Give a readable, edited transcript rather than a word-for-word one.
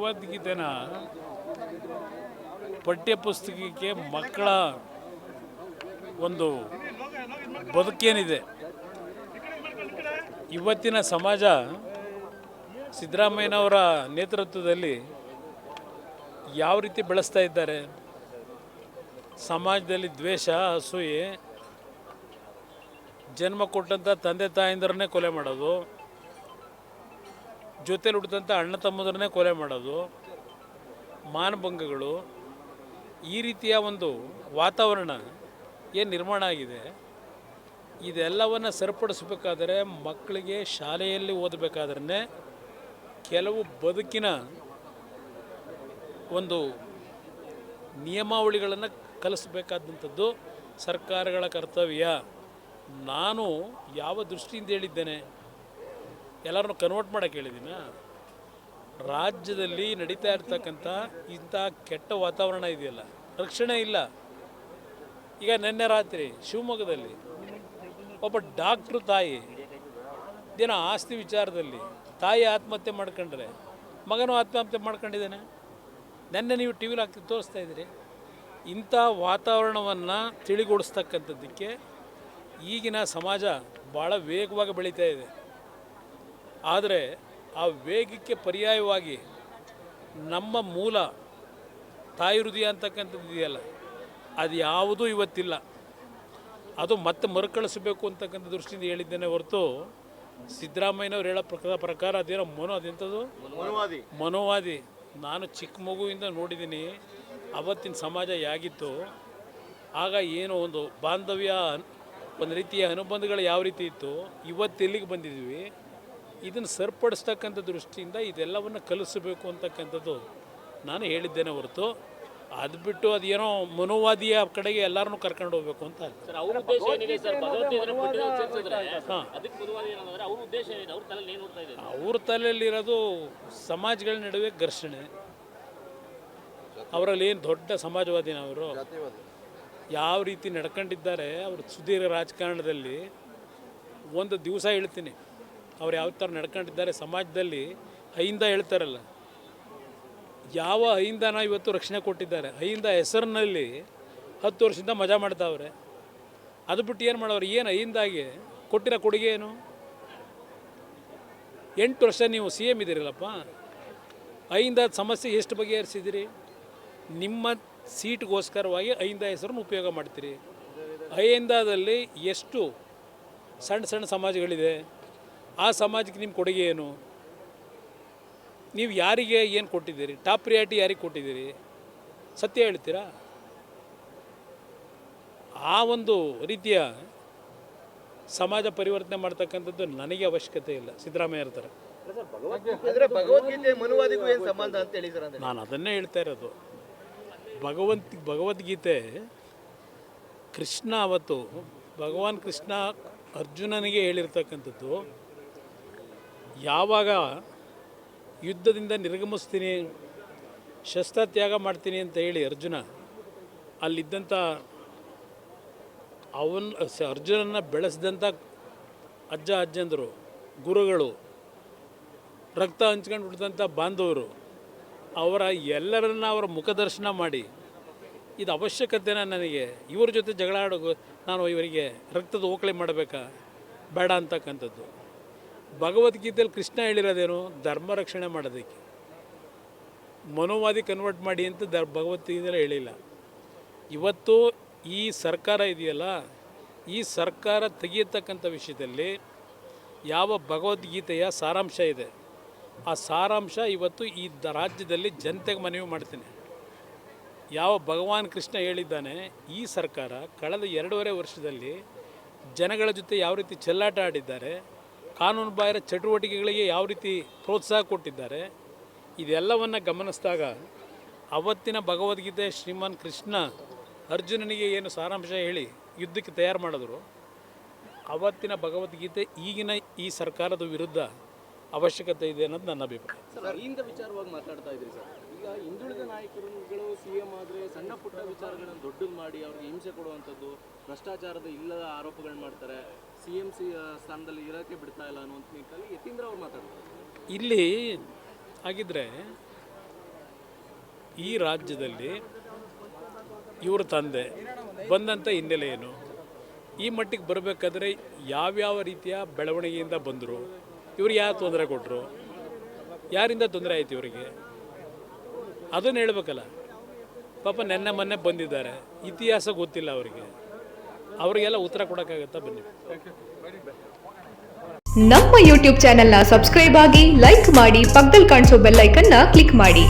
ಭಗವದ್ಗೀತೆನ ಪಠ್ಯಪುಸ್ತಕಕ್ಕೆ ಮಕ್ಕಳ ಒಂದು ಬದುಕೇನಿದೆ, ಇವತ್ತಿನ ಸಮಾಜ ಸಿದ್ದರಾಮಯ್ಯನವರ ನೇತೃತ್ವದಲ್ಲಿ ಯಾವ ರೀತಿ ಬೆಳೆಸ್ತಾ ಇದ್ದಾರೆ, ಸಮಾಜದಲ್ಲಿ ದ್ವೇಷ, ಅಸೂಯೆ, ಜನ್ಮ ಕೊಟ್ಟಂಥ ತಂದೆ ತಾಯಂದಿರನ್ನೇ ಕೊಲೆ ಮಾಡೋದು, ಜೊತೆಲಿ ಹುಟ್ಟಿದಂಥ ಅಣ್ಣ ತಮ್ಮದರನ್ನೇ ಕೊಲೆ ಮಾಡೋದು, ಮಾನಭಂಗಗಳು, ಈ ರೀತಿಯ ಒಂದು ವಾತಾವರಣ ಏನು ನಿರ್ಮಾಣ ಆಗಿದೆ. ಇದೆಲ್ಲವನ್ನು ಸರಿಪಡಿಸಬೇಕಾದರೆ ಮಕ್ಕಳಿಗೆ ಶಾಲೆಯಲ್ಲಿ ಓದಬೇಕಾದ್ರೆ ಕೆಲವು ಬದುಕಿನ ಒಂದು ನಿಯಮಾವಳಿಗಳನ್ನು ಕಲಿಸಬೇಕಾದಂಥದ್ದು ಸರ್ಕಾರಗಳ ಕರ್ತವ್ಯ. ನಾನು ಯಾವ ದೃಷ್ಟಿಯಿಂದ ಹೇಳಿದ್ದೇನೆ, ಎಲ್ಲರನ್ನು ಕನ್ವರ್ಟ್ ಮಾಡೋಕ್ಕೆ ಹೇಳಿದ್ದೀನ. ರಾಜ್ಯದಲ್ಲಿ ನಡೀತಾ ಇರ್ತಕ್ಕಂಥ ಇಂಥ ಕೆಟ್ಟ ವಾತಾವರಣ ಇದೆಯಲ್ಲ, ರಕ್ಷಣೆ ಇಲ್ಲ. ಈಗ ನಿನ್ನೆ ರಾತ್ರಿ ಶಿವಮೊಗ್ಗದಲ್ಲಿ ಒಬ್ಬ ಡಾಕ್ಟ್ರು ತಾಯಿ ದಿನ ಆಸ್ತಿ ವಿಚಾರದಲ್ಲಿ ತಾಯಿ ಆತ್ಮಹತ್ಯೆ ಮಾಡ್ಕೊಂಡ್ರೆ ಮಗನೂ ಆತ್ಮಹತ್ಯೆ ಮಾಡ್ಕೊಂಡಿದ್ದಾನೆ. ನೆನ್ನೆ ನೀವು ಟಿ ವಿಲಿ ತೋರಿಸ್ತಾ ಇದ್ದೀರಿ. ಇಂಥ ವಾತಾವರಣವನ್ನು ತಿಳಿಗೊಡಿಸ್ತಕ್ಕಂಥದ್ದಕ್ಕೆ ಈಗಿನ ಸಮಾಜ ಭಾಳ ವೇಗವಾಗಿ ಬೆಳೀತಾ ಇದೆ. ಆದರೆ ಆ ವೇಗಕ್ಕೆ ಪರ್ಯಾಯವಾಗಿ ನಮ್ಮ ಮೂಲ ತಾಯಿ ಹೃದಯ ಅಂತಕ್ಕಂಥದ್ದು ಇದೆಯಲ್ಲ, ಅದು ಯಾವುದೂ ಇವತ್ತಿಲ್ಲ. ಅದು ಮತ್ತೆ ಮರುಕಳಿಸಬೇಕು ಅಂತಕ್ಕಂಥ ದೃಷ್ಟಿಯಿಂದ ಹೇಳಿದ್ದೇನೆ ಹೊರತು ಸಿದ್ದರಾಮಯ್ಯನವ್ರು ಹೇಳೋ ಪ್ರಕಾರ ಅದೇನೋ ಅದೆಂಥದ್ದು ಮನೋವಾದಿ. ನಾನು ಚಿಕ್ಕ ಮಗುವಿಂದ ನೋಡಿದ್ದೀನಿ ಅವತ್ತಿನ ಸಮಾಜ ಹೇಗಿತ್ತು, ಆಗ ಏನೋ ಒಂದು ಬಾಂಧವ್ಯ, ಒಂದು ರೀತಿಯ ಅನುಬಂಧಗಳು ಯಾವ ರೀತಿ ಇತ್ತು, ಇವತ್ತು ಎಲ್ಲಿಗೆ ಬಂದಿದ್ದೀವಿ. ಇದನ್ನು ಸರಿಪಡಿಸ್ತಕ್ಕಂಥ ದೃಷ್ಟಿಯಿಂದ ಇದೆಲ್ಲವನ್ನು ಕಲಿಸಬೇಕು ಅಂತಕ್ಕಂಥದ್ದು ನಾನು ಹೇಳಿದ್ದೇನೆ ಹೊರತು ಅದು ಬಿಟ್ಟು ಅದೇನೋ ಮನೋವಾದಿಯ ಕಡೆಗೆ ಎಲ್ಲರನ್ನೂ ಕರ್ಕೊಂಡು ಹೋಗ್ಬೇಕು ಅಂತ. ಅವ್ರ ತಲೆಯಲ್ಲಿರೋದು ಸಮಾಜಗಳ ನಡುವೆ ಘರ್ಷಣೆ. ಅವರಲ್ಲಿ ಏನು ದೊಡ್ಡ ಸಮಾಜವಾದಿನ ಅವರು ಯಾವ ರೀತಿ ನಡ್ಕೊಂಡಿದ್ದಾರೆ. ಅವರು ಸುದೀರ್ಘ ರಾಜಕಾರಣದಲ್ಲಿ ಒಂದು ದಿವಸ ಹೇಳ್ತೀನಿ ಅವ್ರು ಯಾವ ಥರ ನಡ್ಕೊಂಡಿದ್ದಾರೆ ಸಮಾಜದಲ್ಲಿ. ಅಹಿಂದ ಹೇಳ್ತಾರಲ್ಲ, ಯಾವ ಅಹಿಂದನ ಇವತ್ತು ರಕ್ಷಣೆ ಕೊಟ್ಟಿದ್ದಾರೆ. ಅಹಿಂದ ಹೆಸರಿನಲ್ಲಿ 10 ವರ್ಷದಿಂದ ಮಜಾ ಮಾಡ್ತಾವ್ರೆ. ಅದು ಬಿಟ್ಟು ಏನು ಮಾಡೋರು, ಏನು ಅಹಿಂದಾಗೆ ಕೊಟ್ಟಿರೋ ಕೊಡುಗೆ ಏನು? 8 ವರ್ಷ ನೀವು ಸಿ ಎಮ್ ಇದ್ದೀರಲ್ಲಪ್ಪ, ಅಹಿಂದ ಸಮಸ್ಯೆ ಎಷ್ಟು ಬಗೆಹರಿಸಿದಿರಿ? ನಿಮ್ಮ ಸೀಟ್ಗೋಸ್ಕರವಾಗಿ ಅಹಿಂದ ಹೆಸರನ್ನು ಉಪಯೋಗ ಮಾಡ್ತೀರಿ. ಅಹಿಂದದಲ್ಲಿ ಎಷ್ಟು ಸಣ್ಣ ಸಣ್ಣ ಸಮಾಜಗಳಿದೆ, ಆ ಸಮಾಜಕ್ಕೆ ನಿಮ್ಮ ಕೊಡುಗೆ ಏನು? ನೀವು ಯಾರಿಗೆ ಏನು ಕೊಟ್ಟಿದ್ದೀರಿ? ಟಾಪ್ ಪ್ರಿಯಾರಿಟಿ ಯಾರಿಗೆ ಕೊಟ್ಟಿದ್ದೀರಿ? ಸತ್ಯ ಹೇಳ್ತೀರಾ? ಆ ಒಂದು ರೀತಿಯ ಸಮಾಜ ಪರಿವರ್ತನೆ ಮಾಡ್ತಕ್ಕಂಥದ್ದು ನನಗೆ ಅವಶ್ಯಕತೆ ಇಲ್ಲ. ಸಿದ್ದರಾಮಯ್ಯ ಇರ್ತಾರೆ. ನಾನು ಅದನ್ನೇ ಹೇಳ್ತಾ ಇರೋದು. ಭಗವದ್ಗೀತೆ ಕೃಷ್ಣ ಅವತ್ತು ಭಗವಾನ್ ಕೃಷ್ಣ ಅರ್ಜುನನಿಗೆ ಹೇಳಿರ್ತಕ್ಕಂಥದ್ದು, ಯಾವಾಗ ಯುದ್ಧದಿಂದ ನಿರ್ಗಮಿಸ್ತೀನಿ, ಶಸ್ತ್ರತ್ಯಾಗ ಮಾಡ್ತೀನಿ ಅಂತ ಹೇಳಿ ಅರ್ಜುನ ಅಲ್ಲಿದ್ದಂಥ ಅರ್ಜುನನ್ನು ಬೆಳೆಸಿದಂಥ ಅಜ್ಜಂದರು, ಗುರುಗಳು, ರಕ್ತ ಹಂಚ್ಕೊಂಡು ಬಿಟ್ಟಿದಂಥ ಬಾಂಧವರು, ಅವರ ಎಲ್ಲರನ್ನ ಅವರ ಮುಖದರ್ಶನ ಮಾಡಿ ಇದು ಅವಶ್ಯಕತೆನ ನನಗೆ, ಇವ್ರ ಜೊತೆ ಜಗಳ ಆಡೋದು, ನಾನು ಇವರಿಗೆ ರಕ್ತದ ಓಕಳಿ ಮಾಡಬೇಕಾ ಬೇಡ ಅಂತಕ್ಕಂಥದ್ದು. ಭಗವದ್ಗೀತೆಯಲ್ಲಿ ಕೃಷ್ಣ ಹೇಳಿರೋದೇನು? ಧರ್ಮ ರಕ್ಷಣೆ ಮಾಡೋದಕ್ಕೆ. ಮನೋವಾದಿ ಕನ್ವರ್ಟ್ ಮಾಡಿ ಅಂತ ಭಗವದ್ಗೀತೆಯಲ್ಲಿ ಹೇಳಿಲ್ಲ. ಇವತ್ತು ಈ ಸರ್ಕಾರ ಇದೆಯಲ್ಲ, ಈ ಸರ್ಕಾರ ತೆಗೆಯತಕ್ಕಂಥ ವಿಷಯದಲ್ಲಿ ಯಾವ ಭಗವದ್ಗೀತೆಯ ಸಾರಾಂಶ ಇದೆ, ಆ ಸಾರಾಂಶ ಇವತ್ತು ಈ ರಾಜ್ಯದಲ್ಲಿ ಜನತೆಗೆ ಮನವಿ ಮಾಡ್ತೀನಿ. ಯಾವ ಭಗವಾನ್ ಕೃಷ್ಣ ಹೇಳಿದ್ದಾನೆ, ಈ ಸರ್ಕಾರ ಕಳೆದ 2.5 ವರ್ಷದಲ್ಲಿ ಜನಗಳ ಜೊತೆ ಯಾವ ರೀತಿ ಚೆಲ್ಲಾಟ ಆಡಿದ್ದಾರೆ, ಕಾನೂನು ಬಾಹಿರ ಚಟುವಟಿಕೆಗಳಿಗೆ ಯಾವ ರೀತಿ ಪ್ರೋತ್ಸಾಹ ಕೊಟ್ಟಿದ್ದಾರೆ, ಇದೆಲ್ಲವನ್ನು ಗಮನಿಸಿದಾಗ ಅವತ್ತಿನ ಭಗವದ್ಗೀತೆ ಶ್ರೀಮಾನ್ ಕೃಷ್ಣ ಅರ್ಜುನನಿಗೆ ಏನು ಸಾರಾಂಶ ಹೇಳಿ ಯುದ್ಧಕ್ಕೆ ತಯಾರು ಮಾಡಿದ್ರು, ಅವತ್ತಿನ ಭಗವದ್ಗೀತೆ ಈಗಿನ ಈ ಸರ್ಕಾರದ ವಿರುದ್ಧ ಅವಶ್ಯಕತೆ ಇದೆ ಅನ್ನೋದು ನನ್ನ ಅಭಿಪ್ರಾಯ. ಅಹಿಂದ ವಿಚಾರವಾಗಿ ಮಾತಾಡ್ತಾ ಇದ್ರಿ ಸರ್. ಈಗ ಹಿಂದುಳಿದ ನಾಯಕರುಗಳು ಸಿ ಎಂ ಆದರೆ ಸಣ್ಣ ಪುಟ್ಟ ವಿಚಾರಗಳನ್ನು ದೊಡ್ಡದು ಮಾಡಿ ಅವ್ರಿಗೆ ಹಿಂಸೆ ಕೊಡುವಂಥದ್ದು, ಭ್ರಷ್ಟಾಚಾರದ ಇಲ್ಲದ ಆರೋಪಗಳು ಮಾಡ್ತಾರೆ, ಸಿ ಎಂ ಸ್ಥಾನದಲ್ಲಿ ಇರೋಕ್ಕೆ ಬಿಡ್ತಾ ಇಲ್ಲ ಅನ್ನುವಂಥ ನಿಟ್ಟಿನಲ್ಲಿ ಯತೀಂದ್ರ ಅವ್ರು ಮಾತಾಡ್ತಾರೆ. ಇಲ್ಲಿ ಹಾಗಿದ್ರೆ ಈ ರಾಜ್ಯದಲ್ಲಿ ಇವ್ರ ತಂದೆ ಬಂದಂಥ ಹಿನ್ನೆಲೆ ಏನು, ಈ ಮಟ್ಟಿಗೆ ಬರಬೇಕಾದ್ರೆ ಯಾವ್ಯಾವ ರೀತಿಯ ಬೆಳವಣಿಗೆಯಿಂದ ಬಂದರು, ಇವ್ರಿಗೆ ಯಾವ ತೊಂದರೆ ಕೊಟ್ಟರು, ಯಾರಿಂದ ತೊಂದರೆ ಆಯಿತು ಇವರಿಗೆ, ಅದನ್ನು ಹೇಳ್ಬೇಕಲ್ಲ. ಪಾಪ ನೆನ್ನೆ ಮೊನ್ನೆ ಬಂದಿದ್ದಾರೆ, ಇತಿಹಾಸ ಗೊತ್ತಿಲ್ಲ ಅವರಿಗೆ, ಅವರಿಗೆಲ್ಲ ಉತ್ತರ ಕೊಡೋಕ್ಕಾಗತ್ತಾ? ಬನ್ನಿ. ನಮ್ಮ ಯೂಟ್ಯೂಬ್ ಚಾನೆಲ್ನ ಸಬ್ಸ್ಕ್ರೈಬ್ ಆಗಿ, ಲೈಕ್ ಮಾಡಿ, ಪಕ್ಕದಲ್ಲಿ ಕಾಣಿಸೋ ಬೆಲ್ ಐಕನ್ನ ಕ್ಲಿಕ್ ಮಾಡಿ.